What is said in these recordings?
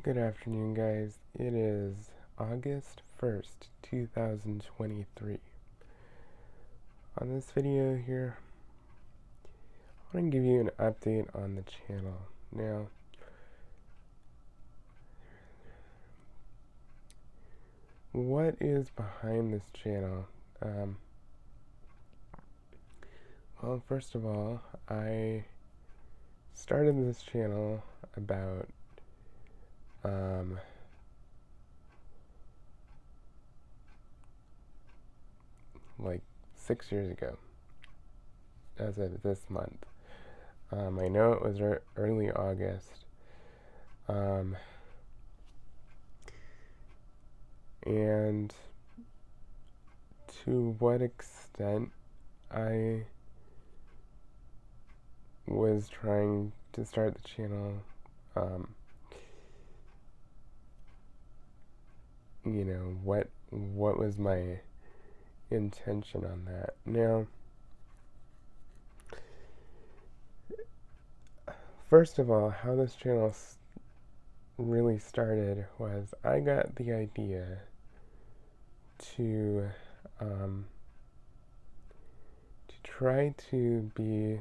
Good afternoon, guys. It is August 1st, 2023. On this video here, I want to give you an update on the channel. Now, what is behind this channel? Well, first of all, I started this channel about like 6 years ago, as of this month. I know it was early August, and to what extent I was trying to start the channel, what was my intention on that. Now, first of all, how this channel really started was I got the idea to try to be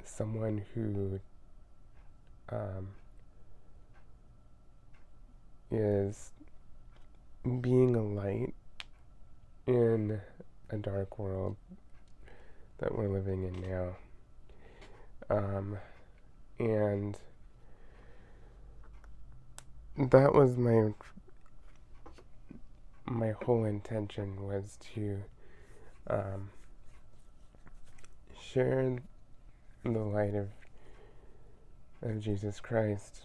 someone who is being a light in a dark world that we're living in now. And that was my whole intention, was to share the light of Jesus Christ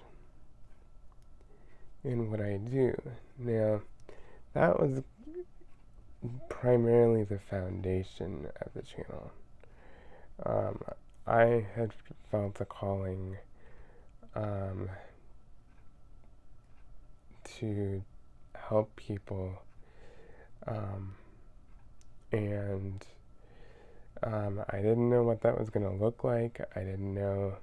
in what I do. Now, that was primarily the foundation of the channel. I had felt a calling to help people, and I didn't know what that was going to look like. I didn't know,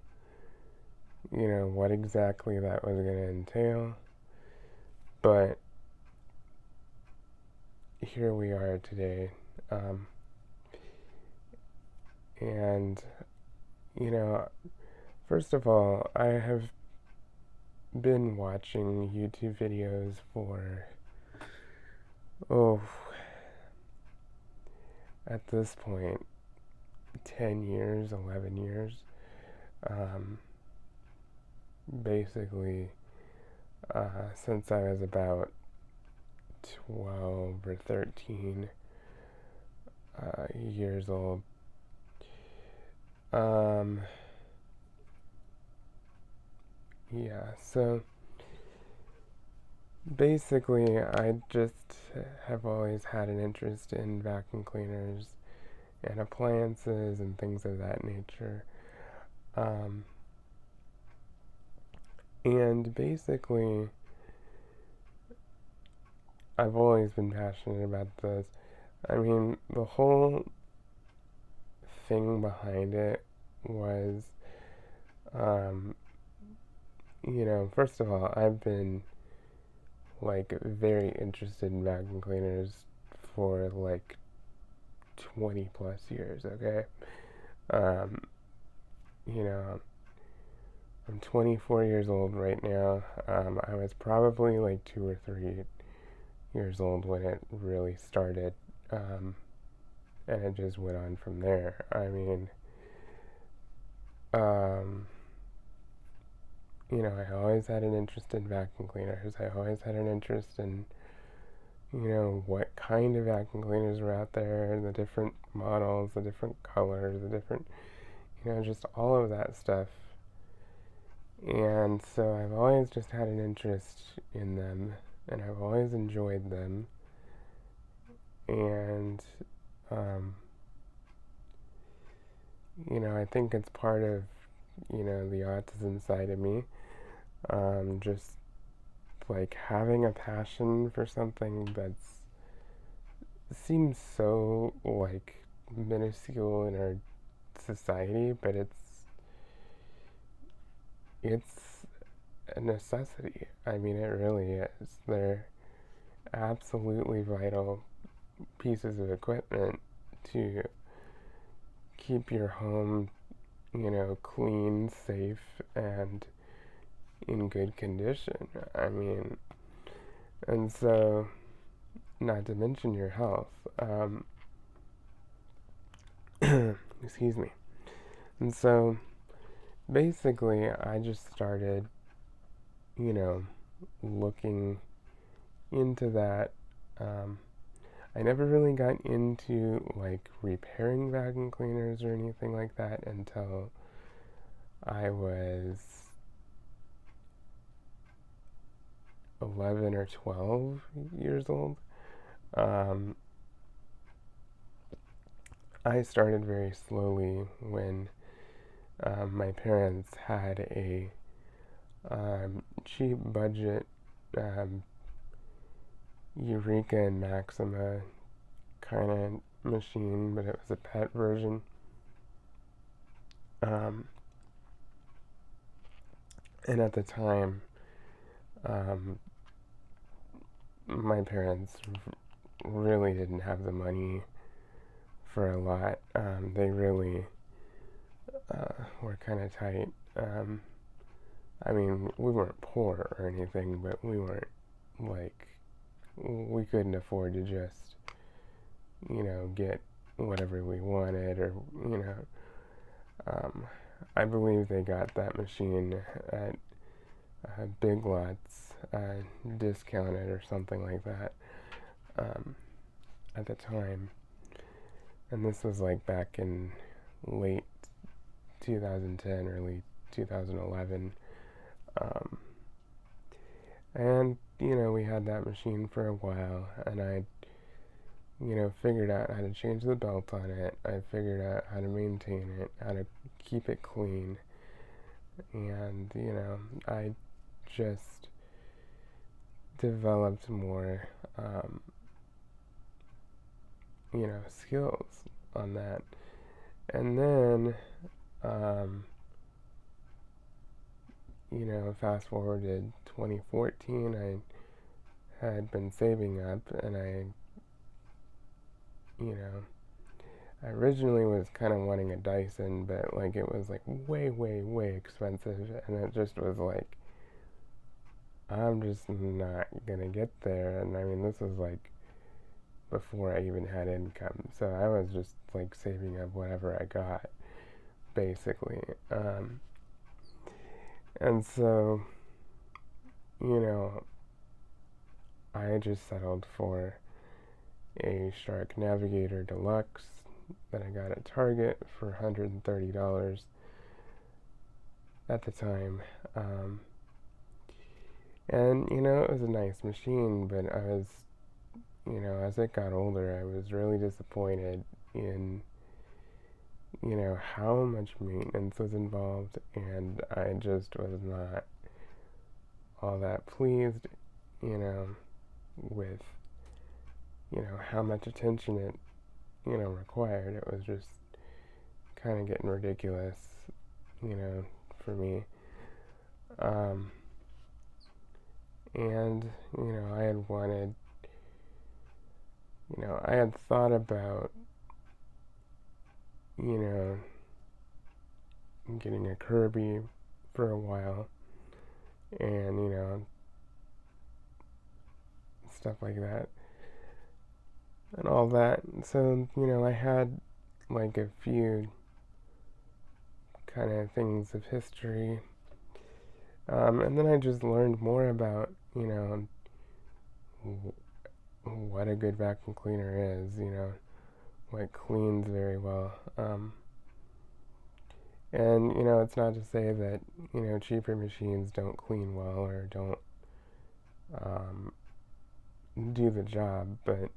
what exactly that was going to entail. But here we are today. And, first of all, I have been watching YouTube videos for, at this point, 10 years, 11 years. Basically, since I was about 12 or 13 years old. So basically I just have always had an interest in vacuum cleaners and appliances and things of that nature. And basically, I've always been passionate about this. I mean, the whole thing behind it was, first of all, I've been, very interested in vacuum cleaners for, 20 plus years, okay? I'm 24 years old right now. I was probably, 2 or 3 years old when it really started, and it just went on from there. I mean, I always had an interest in vacuum cleaners. I always had an interest in, what kind of vacuum cleaners were out there, the different models, the different colors, the different, just all of that stuff. And so I've always just had an interest in them, and I've always enjoyed them. And, I think it's part of, the autism side of me. Just having a passion for something that's seems so minuscule in our society, but it's it's a necessity. I mean, it really is. They're absolutely vital pieces of equipment to keep your home, clean, safe, and in good condition. I mean, and so, not to mention your health. Excuse me. And so, basically, I just started, you know, looking into that. Um, I never really got into like repairing vacuum cleaners or anything like that until I was 11 or 12 years old. Um, I started very slowly when my parents had a cheap budget um, Eureka and Maxima kind of machine, but it was a pet version. Um, and at the time, um, my parents really didn't have the money for a lot. They really were kind of tight. I mean, we weren't poor or anything, but we weren't like, we couldn't afford to just, get whatever we wanted or, um, I believe they got that machine at Big Lots, discounted or something like that um, at the time. And this was like back in late 2010, early 2011. Um, and, we had that machine for a while, and I, figured out how to change the belt on it. I figured out how to maintain it, how to keep it clean. And, I just developed more, skills on that. And then, um, fast forwarded 2014, I had been saving up, and I originally was kind of wanting a Dyson, but like it was like way, way, way expensive, and it just was like, I'm just not gonna get there. And I mean, this was like before I even had income, so I was just like saving up whatever I got, basically. And so, you know, I just settled for a Shark Navigator Deluxe that I got at Target for $130 at the time. And, it was a nice machine, but I was, as it got older, I was really disappointed in, how much maintenance was involved, and I just was not all that pleased, with, how much attention it, required. It was just kind of getting ridiculous, for me. Um, and, I had wanted, I had thought about, you know, getting a Kirby for a while and, stuff like that and all that. So, I had like a few kind of things of history. And then I just learned more about, what a good vacuum cleaner is, what cleans very well. And, it's not to say that, cheaper machines don't clean well or don't um, do the job, but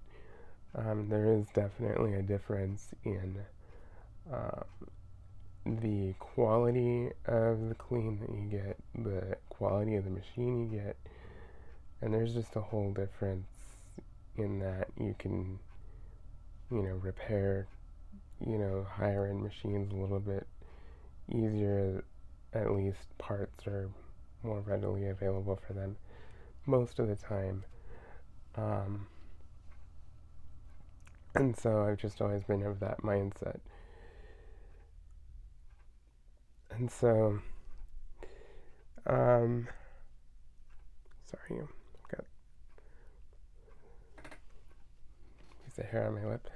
there is definitely a difference in uh, the quality of the clean that you get, the quality of the machine you get, and there's just a whole difference in that you can, repair, higher end machines a little bit easier at least parts are more readily available for them most of the time. And so I've just always been of that mindset. And so, sorry, I've got a piece of hair on my lip.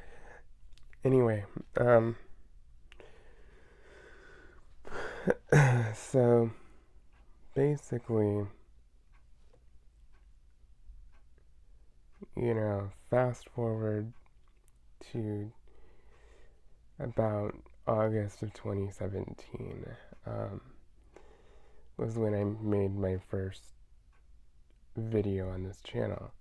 Anyway, so basically, fast forward to about August of 2017 was when I made my first video on this channel.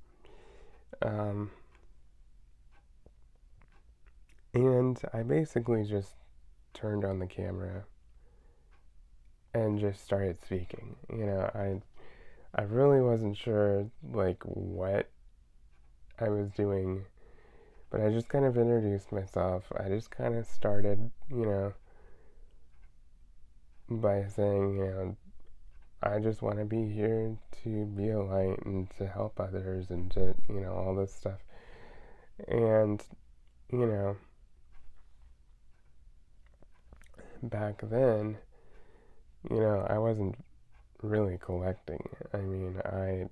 And I basically just turned on the camera and just started speaking. I really wasn't sure like what I was doing, but I just kind of introduced myself. I just kind of started, by saying, I just want to be here to be a light and to help others and to, all this stuff. And, back then, I wasn't really collecting. I mean, I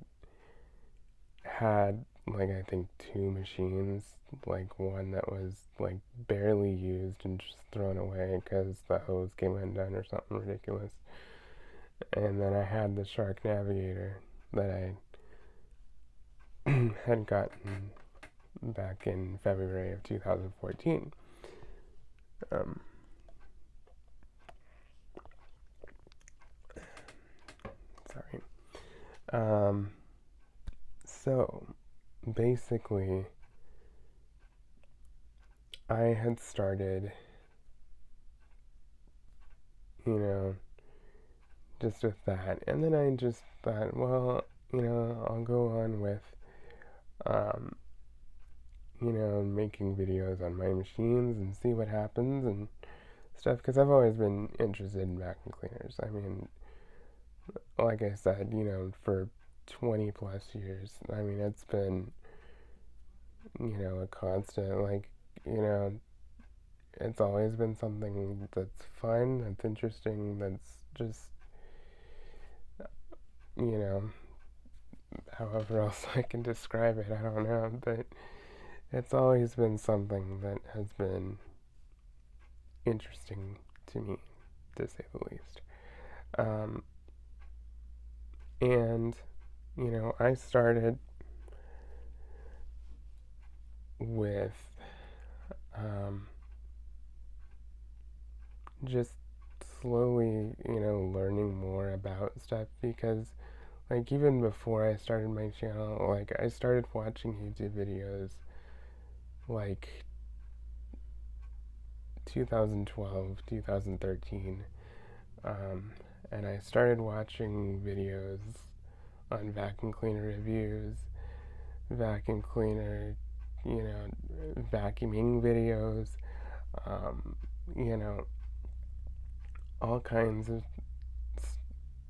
had, like, I think 2 machines, like one that was, like, barely used and just thrown away because the hose came undone or something ridiculous. And then I had the Shark Navigator that I had gotten back in February of 2014. Sorry. So basically, I had started, just with that. And then I just thought, well, I'll go on with, making videos on my machines and see what happens and stuff. Because I've always been interested in vacuum cleaners. I mean, like I said, for 20 plus years, I mean, it's been, a constant, like, it's always been something that's fun, that's interesting, that's just, however else I can describe it, I don't know, but it's always been something that has been interesting to me, to say the least. And, I started with just slowly, learning more about stuff because, like, even before I started my channel, like, I started watching YouTube videos, like, 2012, 2013, and I started watching videos on vacuum cleaner reviews, vacuum cleaner, vacuuming videos, all kinds of,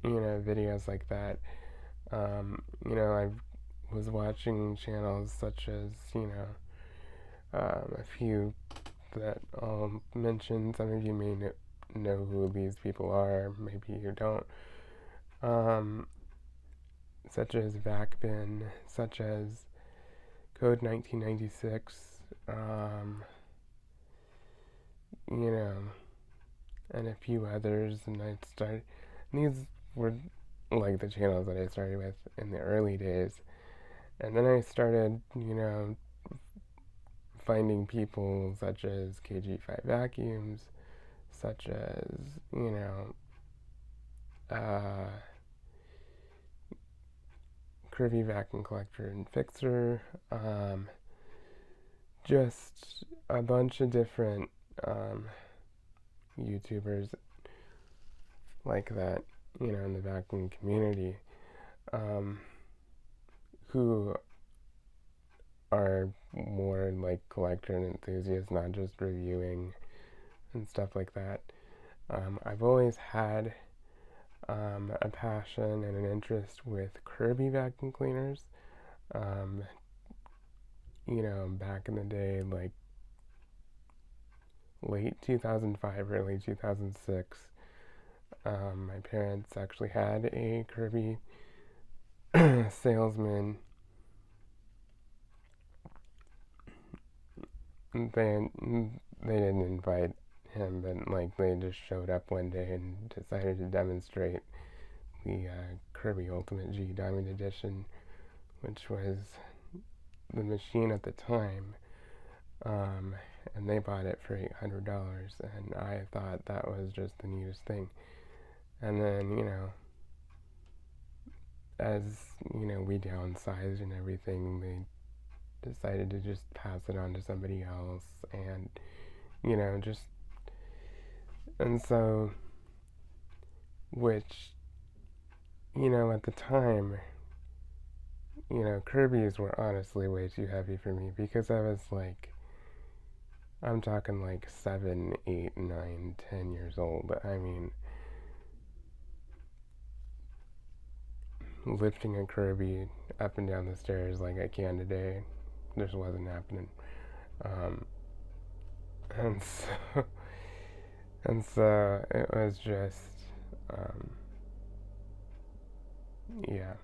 videos like that. I was watching channels such as, a few that I'll mention. Some of you may know who these people are, maybe you don't. Such as VacBin, such as Code 1996, and a few others. And these were like the channels that I started with in the early days. And then I started, finding people such as KG5 Vacuums, such as, Curvy Vacuum Collector and Fixer, just a bunch of different YouTubers like that, in the vacuum community, who are more like collector and enthusiasts, not just reviewing and stuff like that. I've always had a passion and an interest with Kirby vacuum cleaners. Um, back in the day, like late 2005, early 2006, my parents actually had a Kirby salesman. They didn't invite him, but like they just showed up one day and decided to demonstrate the Kirby Ultimate G Diamond Edition, which was the machine at the time. Um, and they bought it for $800, and I thought that was just the neatest thing. And then, as we downsized and everything, they decided to just pass it on to somebody else, and just and so, which at the time, Kirby's were honestly way too heavy for me because I was like, I'm talking like 7, 8, 9, 10 years old. I mean, lifting a Kirby up and down the stairs like I can today just wasn't happening. Um, and so, and so it was just, um, yeah.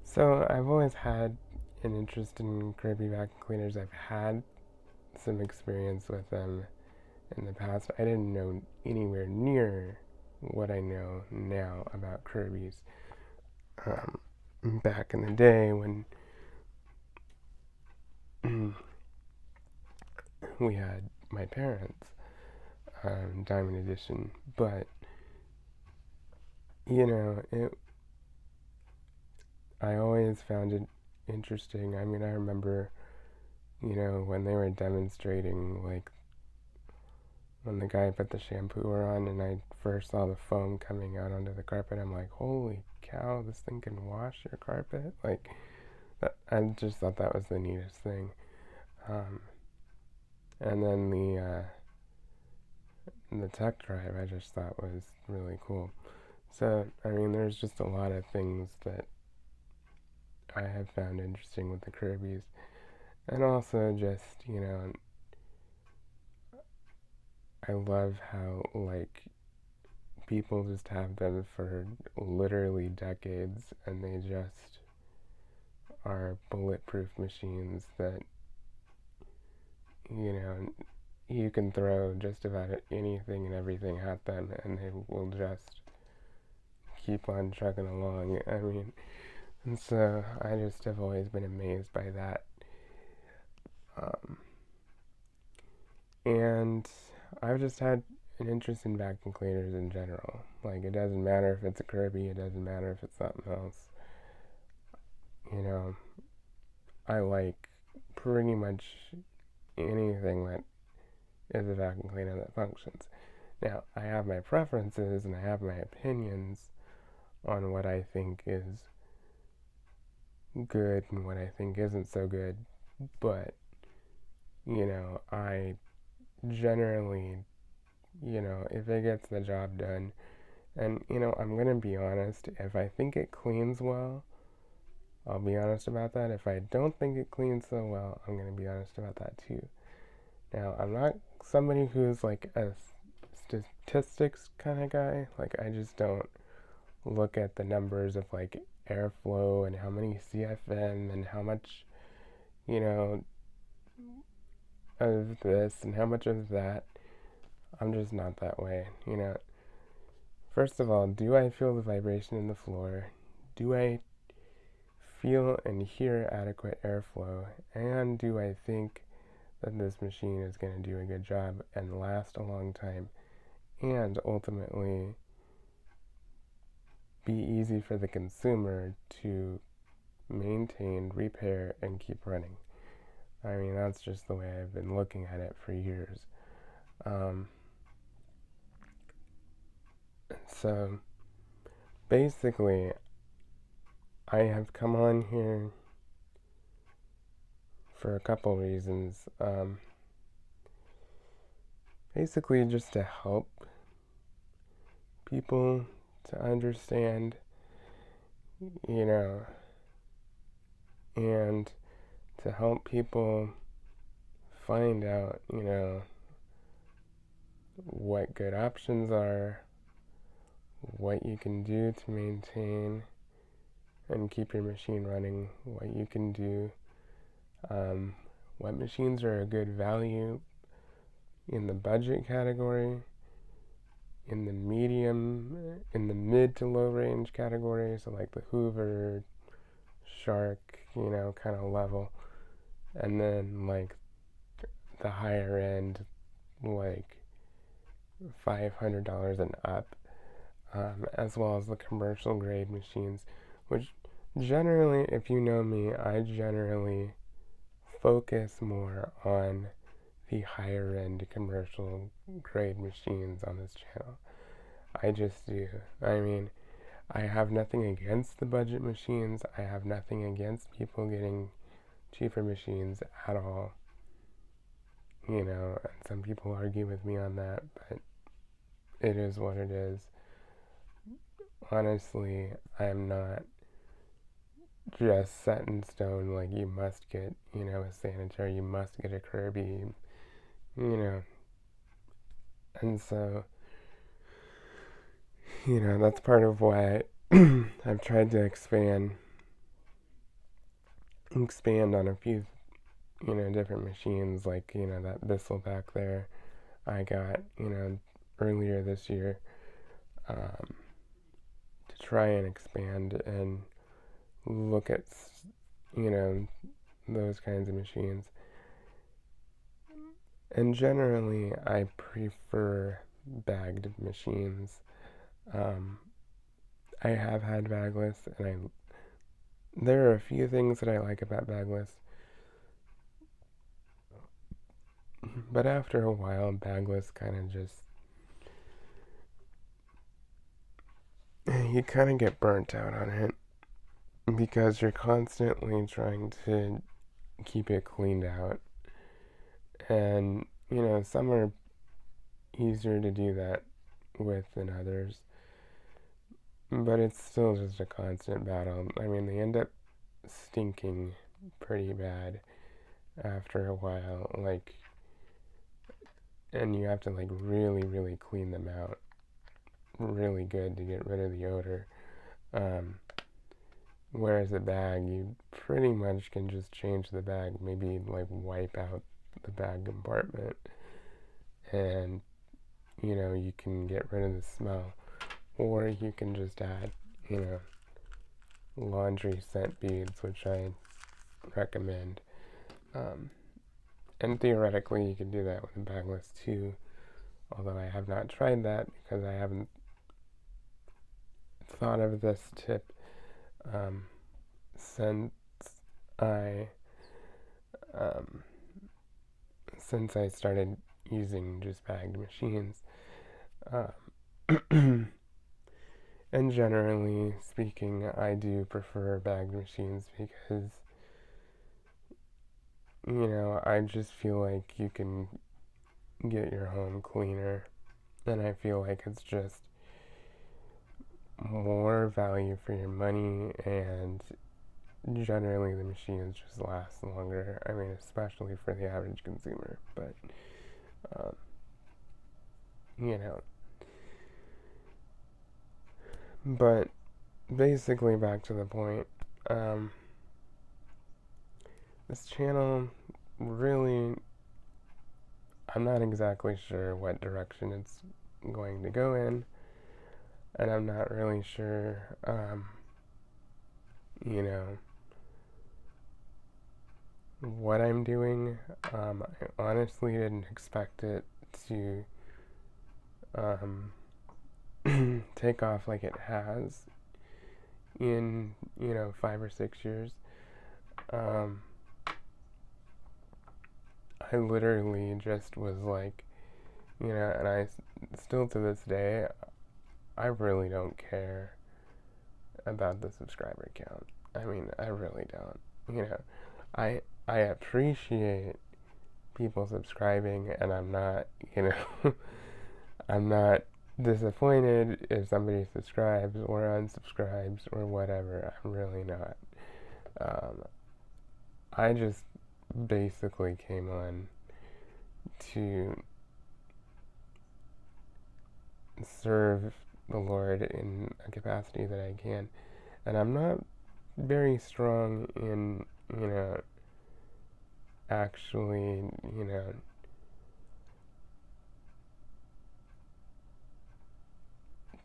So I've always had an interest in Kirby vacuum cleaners. I've had some experience with them in the past. I didn't know anywhere near what I know now about Kirby's. Back in the day when we had my parents' Diamond Edition, but I always found it interesting. I mean, I remember, when they were demonstrating, like when the guy put the shampoo on and I first saw the foam coming out onto the carpet, I'm like, holy cow, this thing can wash your carpet. Like, I just thought that was the neatest thing. And then the tech drive I just thought was really cool. So, I mean, there's just a lot of things that I have found interesting with the Kirby's. And also just, I love how, like, people just have them for literally decades and they just are bulletproof machines that, you know, you can throw just about anything and everything at them and they will just keep on trucking along. I mean, and so I just have always been amazed by that. And I've just had an interest in vacuum cleaners in general. Like, it doesn't matter if it's a Kirby, it doesn't matter if it's something else. I like pretty much anything that is a vacuum cleaner that functions. Now, I have my preferences and I have my opinions on what I think is good and what I think isn't so good, but, I generally, if it gets the job done, and, I'm gonna be honest, if I think it cleans well, I'll be honest about that. If I don't think it cleans so well, I'm gonna be honest about that too. Now, I'm not somebody who's like a statistics kind of guy. Like, I just don't look at the numbers of like airflow and how many CFM and how much, you know, of this and how much of that. I'm just not that way. First of all, do I feel the vibration in the floor? Do I feel and hear adequate airflow? And do I think that this machine is going to do a good job and last a long time and ultimately be easy for the consumer to maintain, repair, and keep running? I mean, that's just the way I've been looking at it for years. So basically, I have come on here for a couple reasons. Basically, just to help people to understand, you know, and to help people find out, what good options are, what you can do to maintain and keep your machine running, what you can do, what machines are a good value in the budget category, in the mid to low range category, so like the Hoover, Shark, kind of level, and then like the higher end, like $500 and up, as well as the commercial grade machines, which generally, if you know me, I generally focus more on the higher end commercial grade machines on this channel. I just do. I mean, I have nothing against the budget machines. I have nothing against people getting cheaper machines at all. And some people argue with me on that, but it is what it is. Honestly, I am not just set in stone, like you must get, a Sanitary, you must get a Kirby, and so, that's part of why I've tried to expand on a few, different machines, like, that Bissell back there I got, earlier this year, to try and expand and look at, those kinds of machines. And generally, I prefer bagged machines. I have had bagless, and there are a few things that I like about bagless, but after a while, bagless kind of just, you kind of get burnt out on it, because you're constantly trying to keep it cleaned out. And, some are easier to do that with than others. But it's still just a constant battle. I mean, they end up stinking pretty bad after a while. And you have to, really, really clean them out really good to get rid of the odor. Whereas a bag, you pretty much can just change the bag, maybe wipe out the bag compartment, and you can get rid of the smell, or you can just add laundry scent beads, which I recommend, and theoretically you can do that with a bagless too, although I have not tried that because I haven't thought of this tip since I started using just bagged machines. And generally speaking, I do prefer bagged machines because, I just feel like you can get your home cleaner, and I feel like it's just more value for your money, and generally the machines just last longer. I mean, especially for the average consumer, but but basically back to the point, this channel really, I'm not exactly sure what direction it's going to go in, and I'm not really sure, what I'm doing. I honestly didn't expect it to take off like it has in 5 or 6 years. I literally just was like, and I still to this day, I really don't care about the subscriber count. I mean, I really don't. I appreciate people subscribing, and I'm not, I'm not disappointed if somebody subscribes or unsubscribes or whatever. I'm really not. Um, I just basically came on to serve the Lord in a capacity that I can. And I'm not very strong in, actually,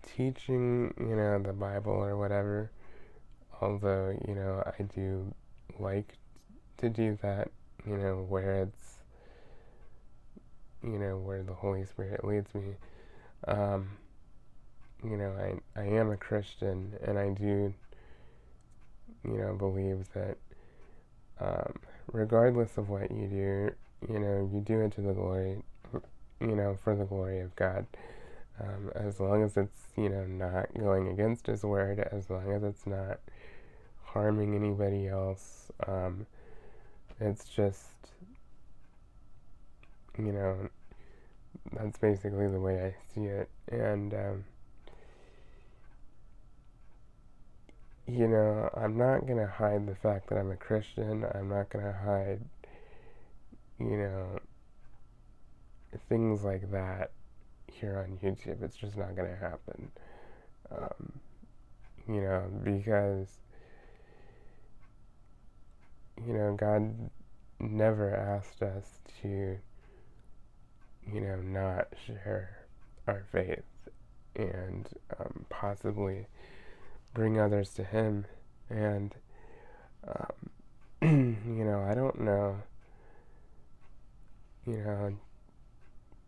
teaching, the Bible or whatever. Although, I do like to do that, where it's, where the Holy Spirit leads me. I am a Christian, and I do, believe that regardless of what you do, you do it to the glory, for the glory of God. As long as it's, not going against His word, as long as it's not harming anybody else, it's just, that's basically the way I see it. And, I'm not going to hide the fact that I'm a Christian. I'm not going to hide, things like that here on YouTube. It's just not going to happen. Because, God never asked us to, not share our faith and possibly bring others to Him. And, I don't know,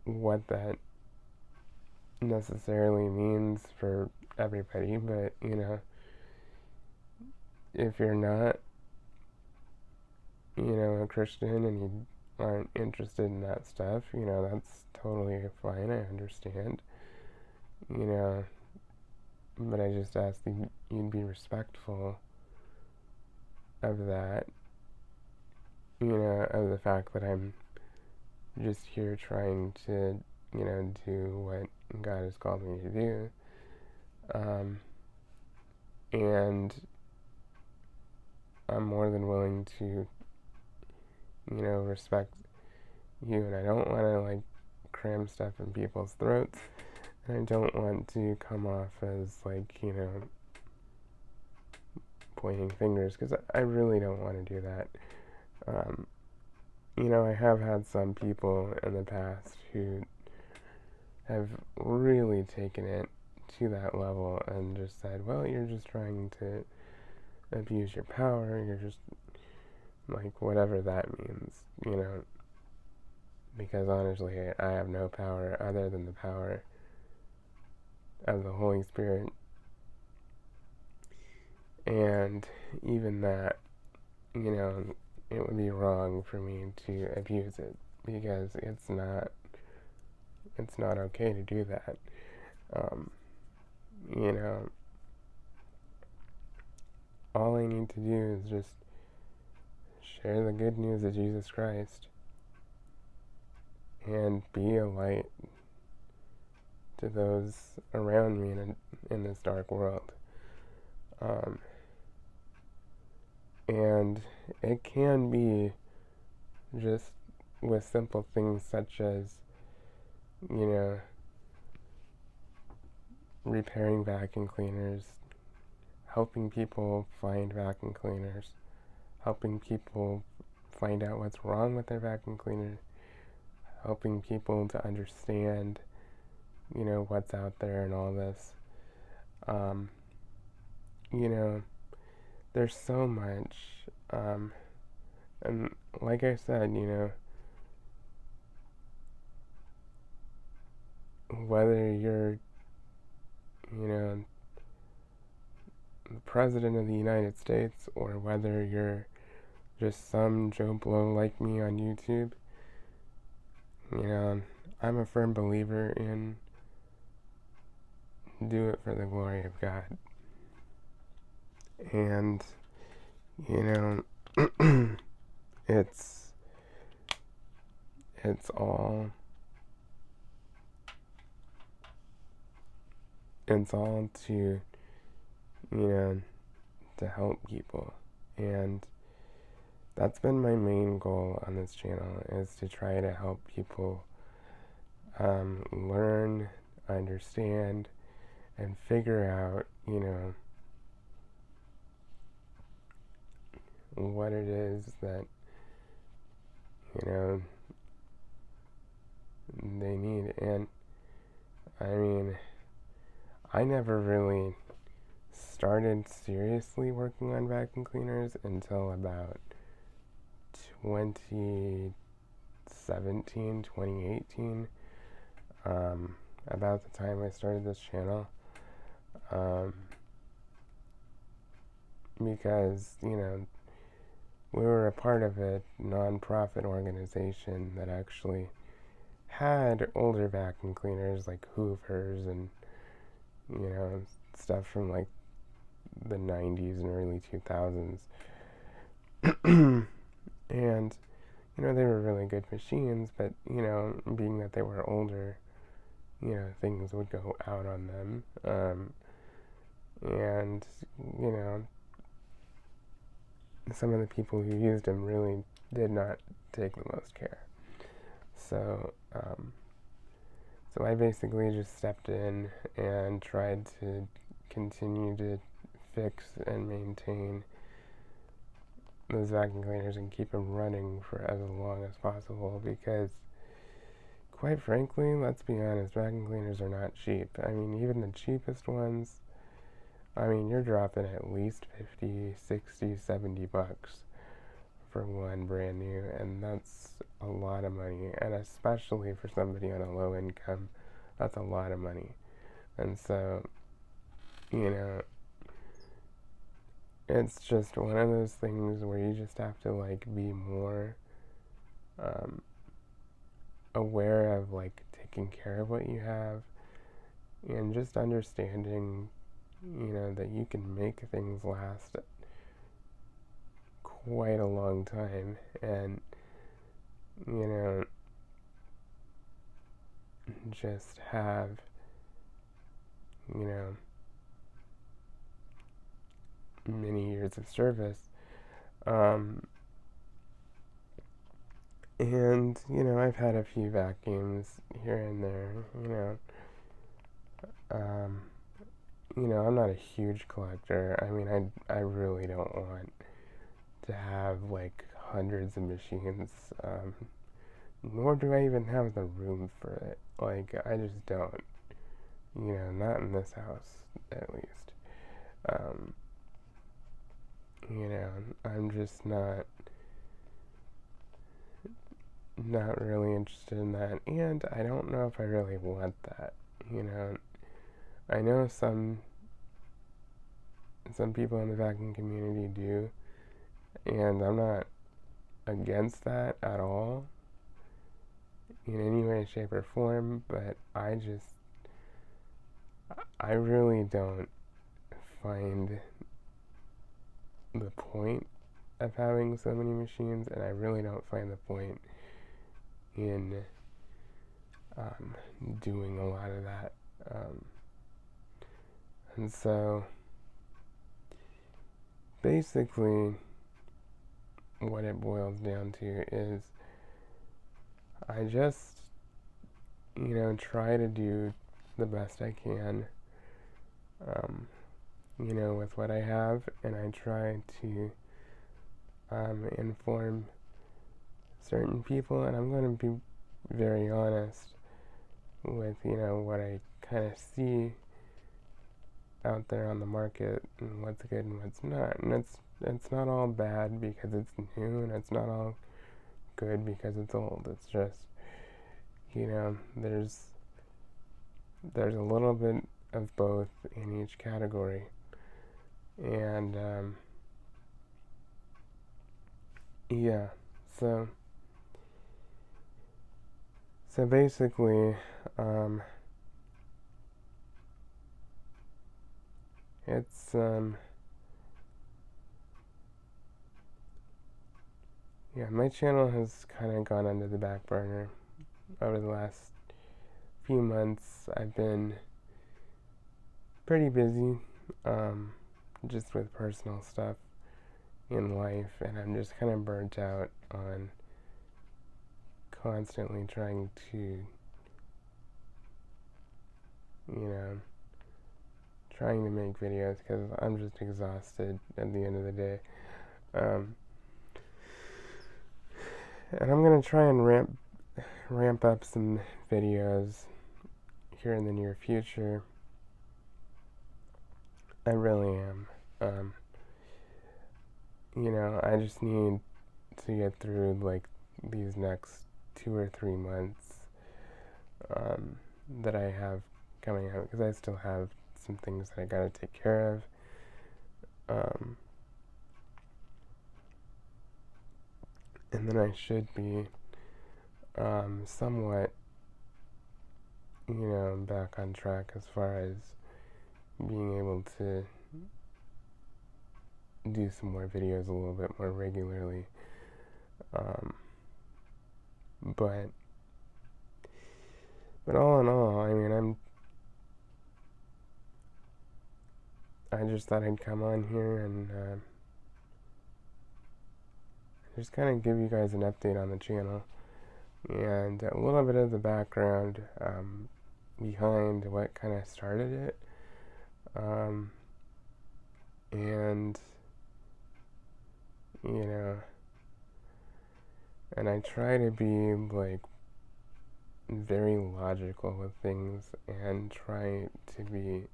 what that necessarily means for everybody, but, if you're not, a Christian and you aren't interested in that stuff, that's totally fine. I understand, but I just ask that you'd be respectful of that, of the fact that I'm just here trying to, do what God has called me to do. And I'm more than willing to, respect you, and I don't want to, cram stuff in people's throats, and I don't want to come off as, pointing fingers, because I really don't want to do that. I have had some people in the past who have really taken it to that level and just said, well, you're just trying to abuse your power, you're just, whatever that means, because honestly, I have no power other than the power of the Holy Spirit, and even that, it would be wrong for me to abuse it, because it's not okay to do that. All I need to do is just share the good news of Jesus Christ and be a light to those around me in this dark world. And it can be just with simple things such as, repairing vacuum cleaners, helping people find vacuum cleaners, helping people find out what's wrong with their vacuum cleaner, helping people to understand, what's out there and all this. There's so much, and like I said, whether you're, the President of the United States, or whether you're just some Joe Blow like me on YouTube, I'm a firm believer in do it for the glory of God. And, it's all it's all to, to help people. And that's been my main goal on this channel, is to try to help people learn, understand, and figure out, what it is that, they need. And I mean, I never really started seriously working on vacuum cleaners until about 2017, 2018, about the time I started this channel, because, we were a part of a non-profit organization that actually had older vacuum cleaners like Hoovers and, stuff from like the 90s and early 2000s. And, they were really good machines, but, being that they were older, things would go out on them. And, some of the people who used them really did not take the most care. So I basically just stepped in and tried to continue to fix and maintain those vacuum cleaners and keep them running for as long as possible, because quite frankly, let's be honest, vacuum cleaners are not cheap. I mean, even the cheapest ones, you're dropping at least 50, 60, 70 bucks for one brand new, and that's a lot of money, and especially for somebody on a low income, that's a lot of money. And so, it's just one of those things where you just have to be more aware of taking care of what you have, and just understanding that you can make things last quite a long time, and just have many years of service, and I've had a few vacuums here and there. I'm not a huge collector. I really don't want to have hundreds of machines, nor do I even have the room for it. I just don't, not in this house, at least. I'm just not really interested in that, and I don't know if I really want that. I know some people in the vacuum community do, and I'm not against that at all in any way, shape, or form, but I really don't find the point of having so many machines, and I really don't find the point in doing a lot of that. And so basically what it boils down to is I just, try to do the best I can, with what I have, and I try to inform certain people, and I'm going to be very honest with, what I kind of see out there on the market, and what's good and what's not. And it's not all bad because it's new, and it's not all good because it's old. It's just, there's a little bit of both in each category. And yeah, so basically, it's yeah, my channel has kind of gone under the back burner over the last few months. I've been pretty busy, just with personal stuff in life, and I'm just kind of burnt out on constantly trying to, trying to make videos because I'm just exhausted at the end of the day. And I'm gonna try and ramp up some videos here in the near future. I really am. I just need to get through like these next 2 or 3 months that I have coming out, because I still have some things that I gotta take care of. And then I should be somewhat, back on track as far as being able to do some more videos a little bit more regularly. But all in all, I mean, I just thought I'd come on here and just kind of give you guys an update on the channel and a little bit of the background behind what kind of started it. And and I try to be like very logical with things and try to be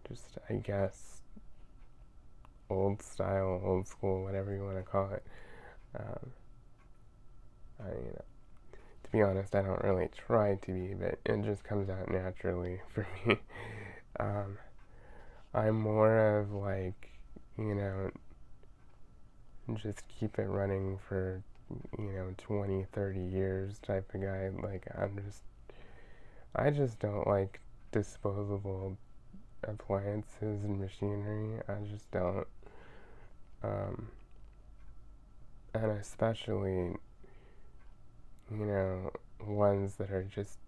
just, I guess, old style, old school, whatever you want to call it. To be honest, I don't really try to be, but it just comes out naturally for me. I'm more of like, just keep it running for, 20, 30 years type of guy. Like, I just don't like disposable appliances and machinery. I just don't. And especially, ones that are just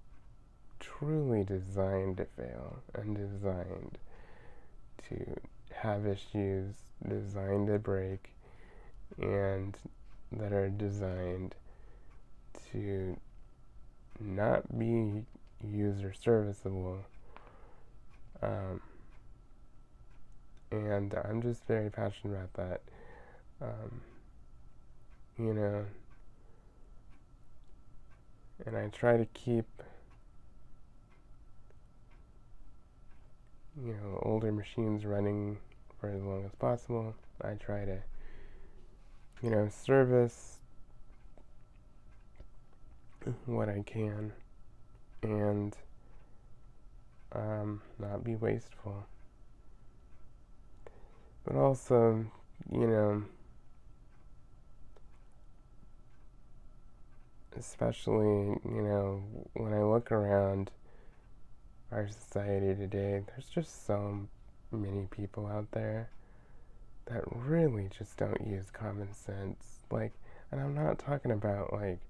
truly designed to fail and designed to have issues, designed to break, and that are designed to not be user serviceable. And I'm just very passionate about that. And I try to keep, older machines running for as long as possible. I try to, service what I can and not be wasteful. But also, especially, when I look around our society today, there's just so many people out there that really just don't use common sense. Like, and I'm not talking about, like,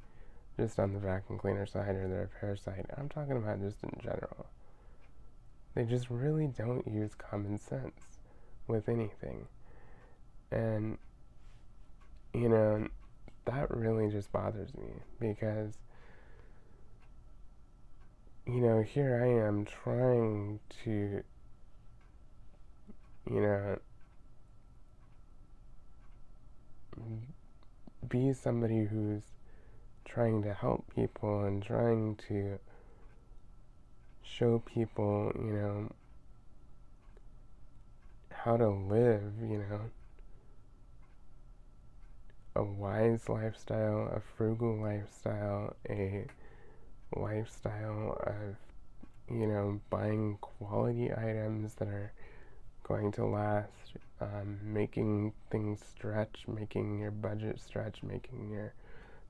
just on the vacuum cleaner side or the repair side. I'm talking about just in general. They just really don't use common sense with anything. And, that really just bothers me because, here I am trying to, be somebody who's trying to help people and trying to show people, how to live, a wise lifestyle, a frugal lifestyle, a lifestyle of, buying quality items that are going to last, making things stretch, making your budget stretch, making your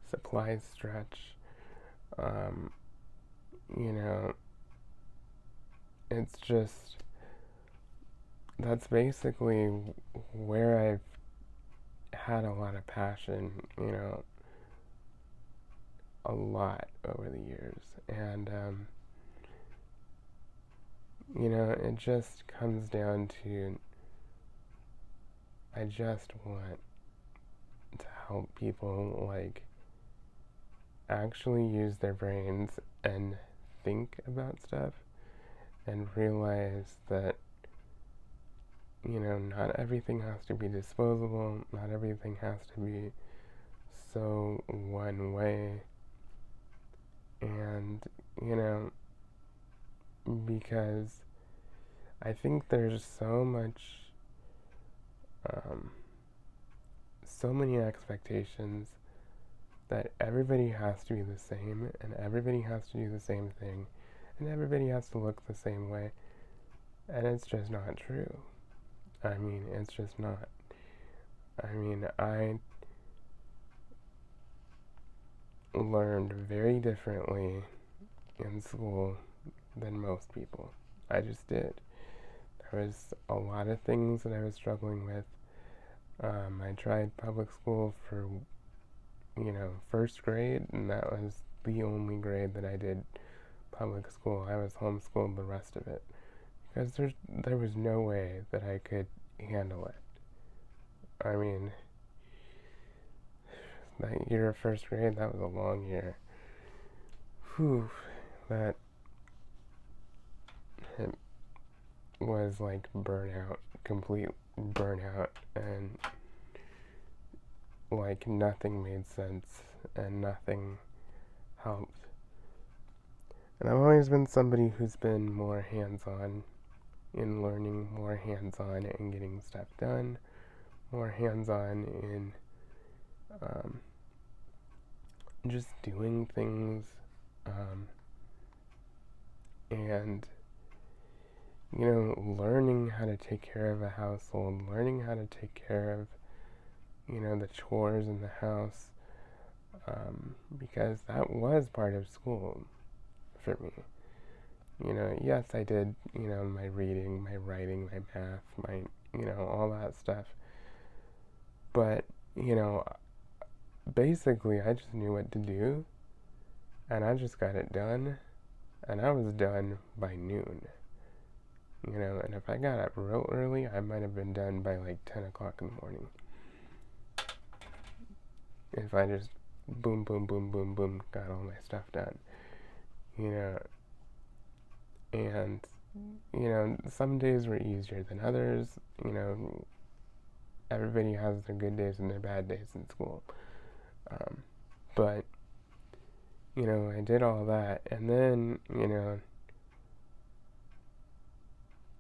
supplies stretch. It's just, that's basically where I've had a lot of passion, a lot over the years. And it just comes down to I just want to help people, like, actually use their brains and think about stuff and realize that, not everything has to be disposable, not everything has to be so one way. And, because I think there's so many expectations that everybody has to be the same, and everybody has to do the same thing, and everybody has to look the same way, and it's just not true. I mean, it's just not. I mean, I learned very differently in school than most people. I just did. There was a lot of things that I was struggling with. I tried public school for, first grade, and that was the only grade that I did public school. I was homeschooled the rest of it because there was no way that I could handle it. I mean, that year of first grade, that was a long year. Whew, that it was like burnout, complete burnout, and like nothing made sense and nothing helped. And I've always been somebody who's been more hands-on in learning, more hands-on in getting stuff done, more hands-on in just doing things, and learning how to take care of a household, learning how to take care of the chores in the house, because that was part of school for me. Yes, I did, my reading, my writing, my math, my, all that stuff. But, basically, I just knew what to do, and I just got it done, and I was done by noon. And if I got up real early, I might have been done by like 10 o'clock in the morning. If I just boom, boom, boom, boom, boom, got all my stuff done. And, some days were easier than others. Everybody has their good days and their bad days in school. But, I did all that. And then,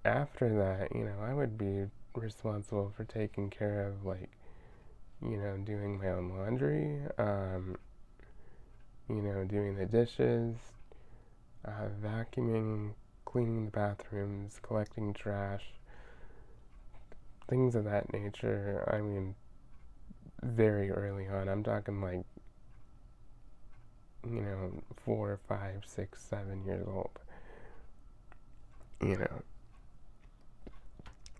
after that, I would be responsible for taking care of, like, doing my own laundry, doing the dishes, vacuuming, cleaning the bathrooms, collecting trash, things of that nature. I mean, very early on. I'm talking like, 4, 5, 6, 7 years old.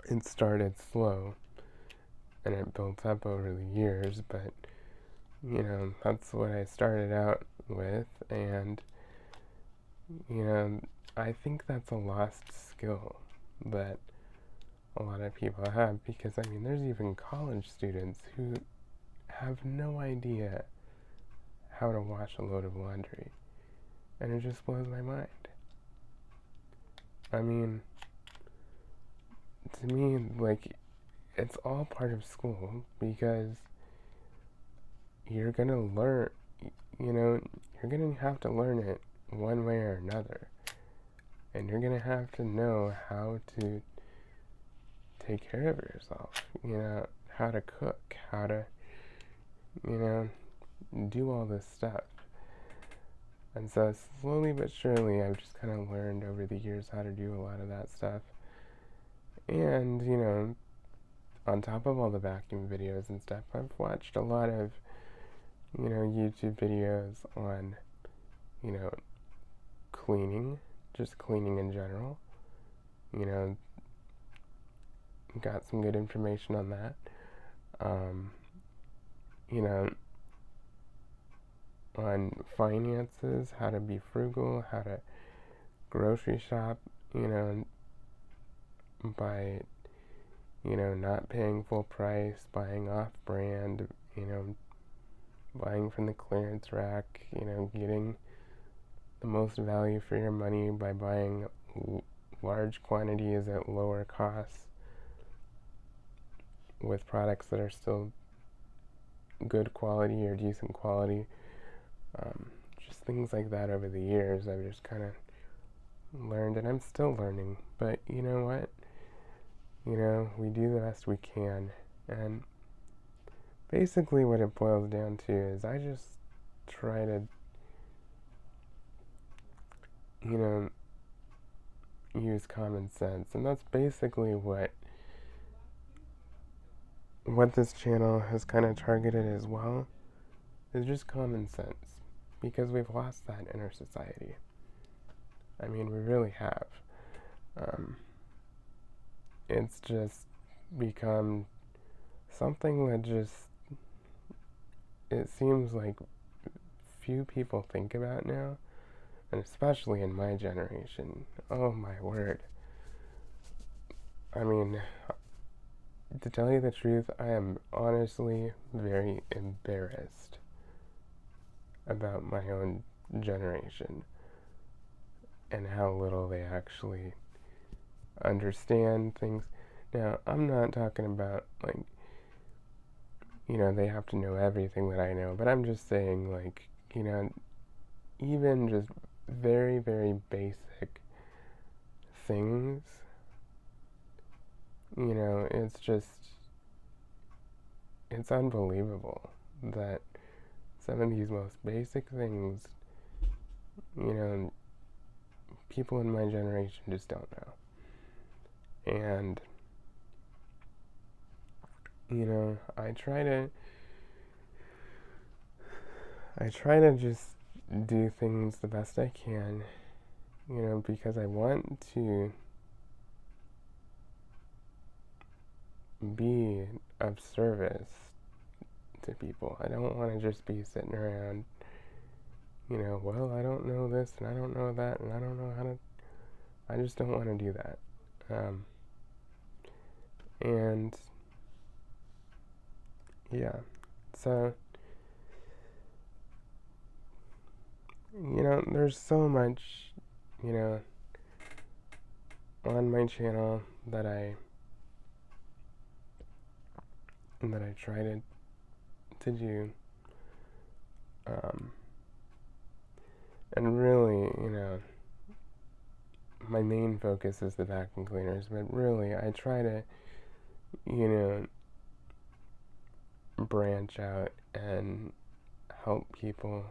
It started slow and it built up over the years, but that's what I started out with, and I think that's a lost skill that a lot of people have, because there's even college students who have no idea how to wash a load of laundry, and it just blows my mind. To me, like, it's all part of school, because you're gonna learn, you're gonna have to learn it one way or another, and you're gonna have to know how to take care of yourself, how to cook, how to, do all this stuff. And so slowly but surely, I've just kind of learned over the years how to do a lot of that stuff. And, on top of all the vacuum videos and stuff, I've watched a lot of, YouTube videos on, cleaning, just cleaning in general. Got some good information on that. On finances, how to be frugal, how to grocery shop, by, not paying full price, buying off brand, buying from the clearance rack, getting the most value for your money by buying large quantities at lower costs with products that are still good quality or decent quality. Just things like that over the years I've just kind of learned, and I'm still learning. But you know what? We do the best we can. And basically what it boils down to is I just try to, use common sense. And that's basically what this channel has kind of targeted as well, is just common sense. Because we've lost that in our society. I mean, we really have. It's just become something that it seems like few people think about now, and especially in my generation. Oh my word. I mean, to tell you the truth, I am honestly very embarrassed about my own generation and how little they actually understand things. Now, I'm not talking about, they have to know everything that I know, but I'm just saying, even just very, very basic things, it's unbelievable that some of these most basic things, people in my generation just don't know. And, I try to just do things the best I can, because I want to be of service to people. I don't want to just be sitting around, well, I don't know this and I don't know that and I don't know how to. I just don't want to do that. And yeah, so there's so much, on my channel that I try to do, and really, my main focus is the vacuum cleaners, but really I try to, branch out and help people.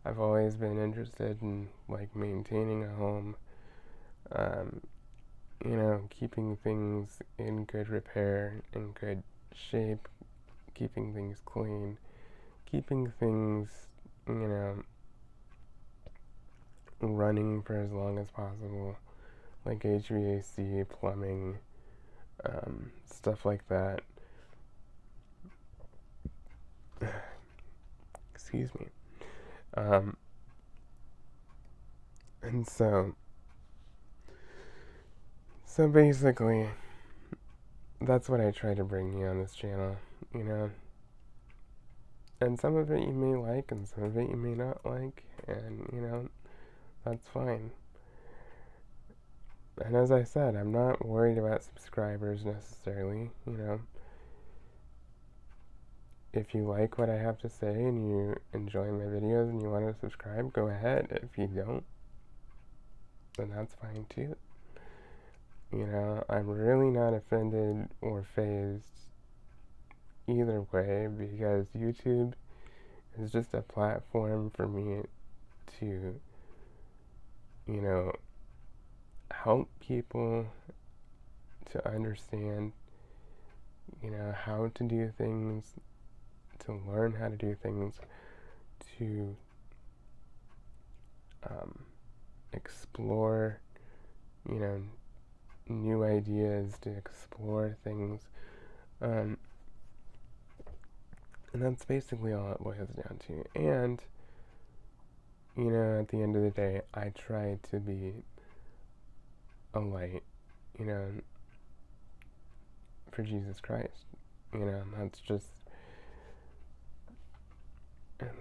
I've always been interested in maintaining a home, keeping things in good repair, in good shape, keeping things clean, keeping things, running for as long as possible, like HVAC, plumbing, stuff like that. Excuse me. And so basically, that's what I try to bring you on this channel, And some of it you may like, and some of it you may not like, and, that's fine. And as I said, I'm not worried about subscribers necessarily, If you like what I have to say and you enjoy my videos and you want to subscribe, go ahead. If you don't, then that's fine too. I'm really not offended or fazed either way, because YouTube is just a platform for me to, help people to understand, how to do things, to learn how to do things, to explore, new ideas, to explore things. And that's basically all it boils down to. And, at the end of the day, I try to be a light you know, for Jesus Christ.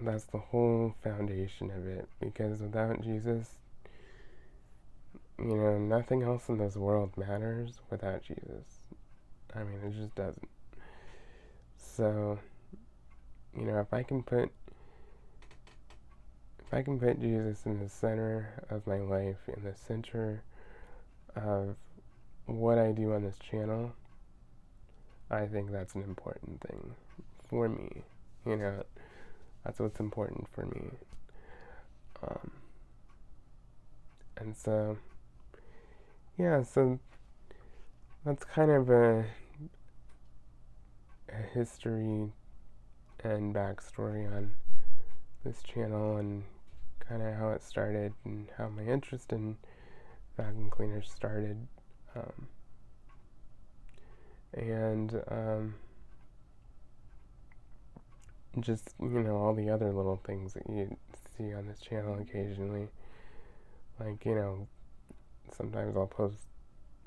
That's the whole foundation of it. Because without Jesus, nothing else in this world matters without Jesus. I mean, it just doesn't. So, if I can put Jesus in the center of my life, in the center of what I do on this channel, I think that's an important thing for me. That's what's important for me. And so, so that's kind of a history and backstory on this channel and kind of how it started and how my interest in vacuum cleaners started. Just, all the other little things that you see on this channel occasionally. Like, sometimes I'll post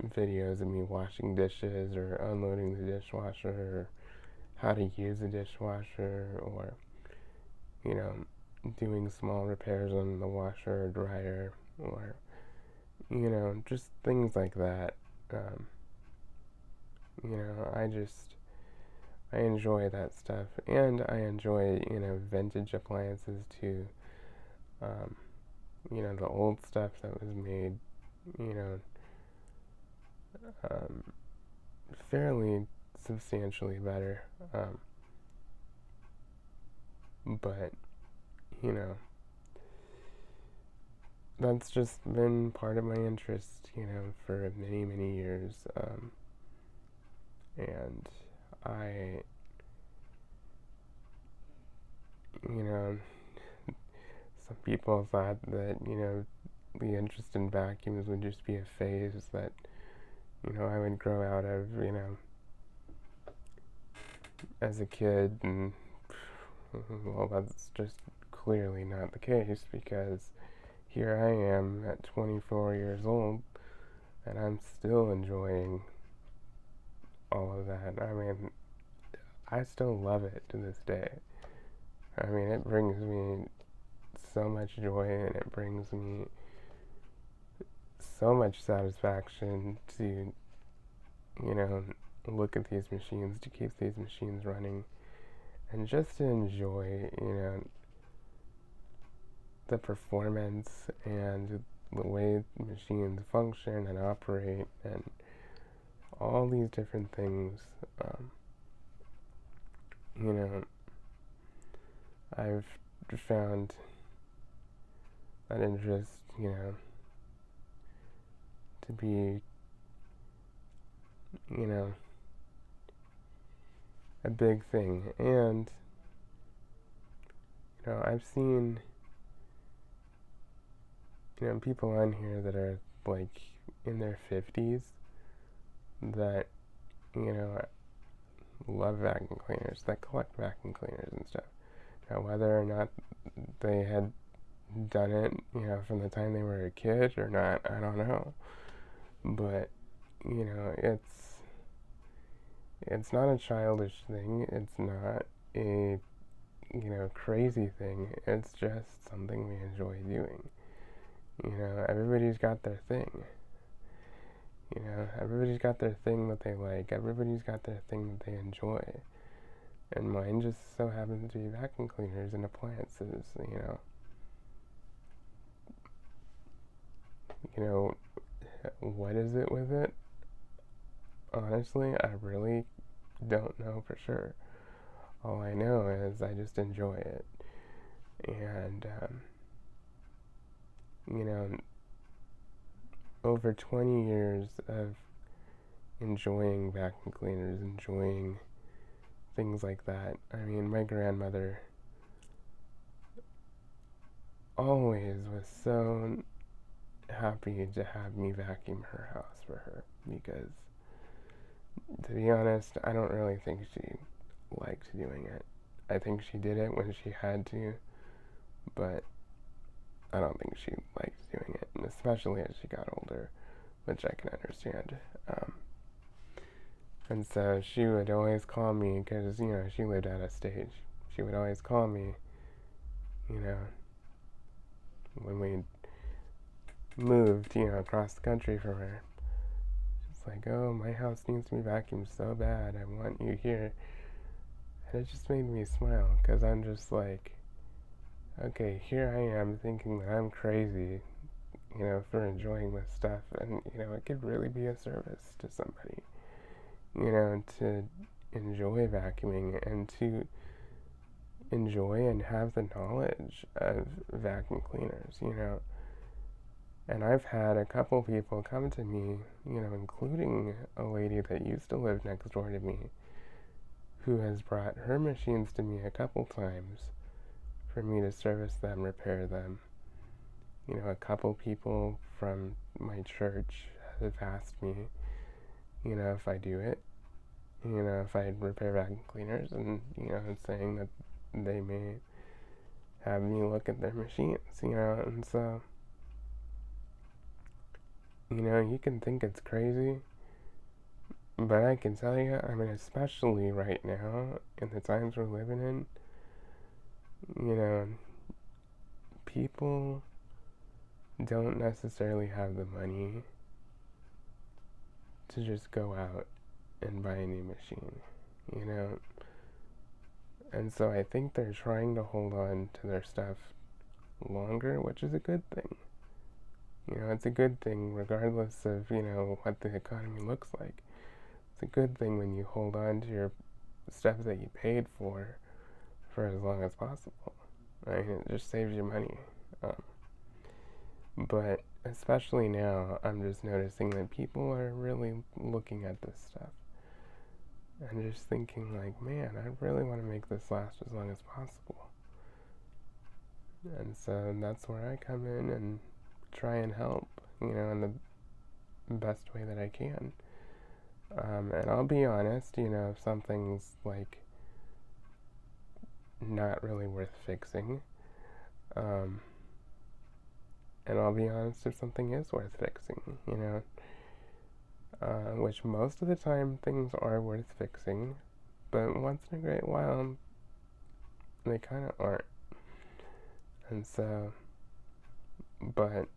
videos of me washing dishes or unloading the dishwasher or how to use a dishwasher or, doing small repairs on the washer or dryer or, just things like that. I enjoy that stuff, and I enjoy, vintage appliances too. The old stuff that was made, fairly substantially better. But, that's just been part of my interest, for many, many years. And I, some people thought that, the interest in vacuums would just be a phase that, I would grow out of, as a kid, and, well, that's just clearly not the case, because here I am at 24 years old, and I'm still enjoying all of that. I mean, I still love it to this day. I mean, it brings me so much joy, and it brings me so much satisfaction to, look at these machines, to keep these machines running, and just to enjoy, the performance and the way machines function and operate and all these different things. I've found that interest, to be, a big thing. And, I've seen, people on here that are, like, in their 50s that, love vacuum cleaners, that collect vacuum cleaners and stuff. Now, whether or not they had done it, from the time they were a kid or not, I don't know. But, it's not a childish thing. It's not a, crazy thing. It's just something we enjoy doing. Everybody's got their thing. Everybody's got their thing that they like. Everybody's got their thing that they enjoy. And mine just so happens to be vacuum cleaners and appliances, What is it with it? Honestly, I really don't know for sure. All I know is I just enjoy it. And, over 20 years of enjoying vacuum cleaners, enjoying things like that. I mean, my grandmother always was so happy to have me vacuum her house for her, because, to be honest, I don't really think she liked doing it. I think she did it when she had to, but I don't think she liked doing it, and especially as she got older. which I can understand. And so she would always call me because, she lived out of state. She would always call me, you know, when we moved, across the country from her. It's like, oh, my house needs to be vacuumed so bad. I want you here. And it just made me smile because I'm just like, okay, here I am thinking that I'm crazy, for enjoying this stuff. And, it could really be a service to somebody, to enjoy vacuuming and to enjoy and have the knowledge of vacuum cleaners, And I've had a couple people come to me, including a lady that used to live next door to me, who has brought her machines to me a couple times for me to service them, repair them. A couple people from my church have asked me, if I do it, if I repair vacuum cleaners, and, saying that they may have me look at their machines, and so, you can think it's crazy, but I can tell you, especially right now, in the times we're living in, people don't necessarily have the money to just go out and buy a new machine, And so I think they're trying to hold on to their stuff longer, which is a good thing. It's a good thing regardless of, what the economy looks like. It's a good thing when you hold on to your stuff that you paid for as long as possible. It just saves you money. But especially now, I'm just noticing that people are really looking at this stuff and just thinking like, man, I really want to make this last as long as possible. And so that's where I come in and try and help, in the best way that I can. And I'll be honest, if something's like not really worth fixing, and I'll be honest if something is worth fixing, which most of the time things are worth fixing, but once in a great while they kind of aren't. And so, but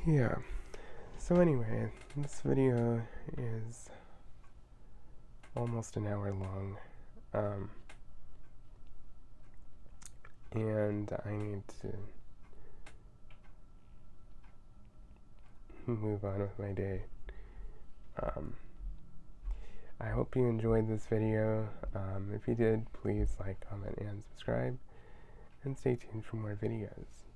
yeah. So anyway, this video is almost an hour long, and I need to move on with my day. I hope you enjoyed this video. If you did, please like, comment, and subscribe, and stay tuned for more videos.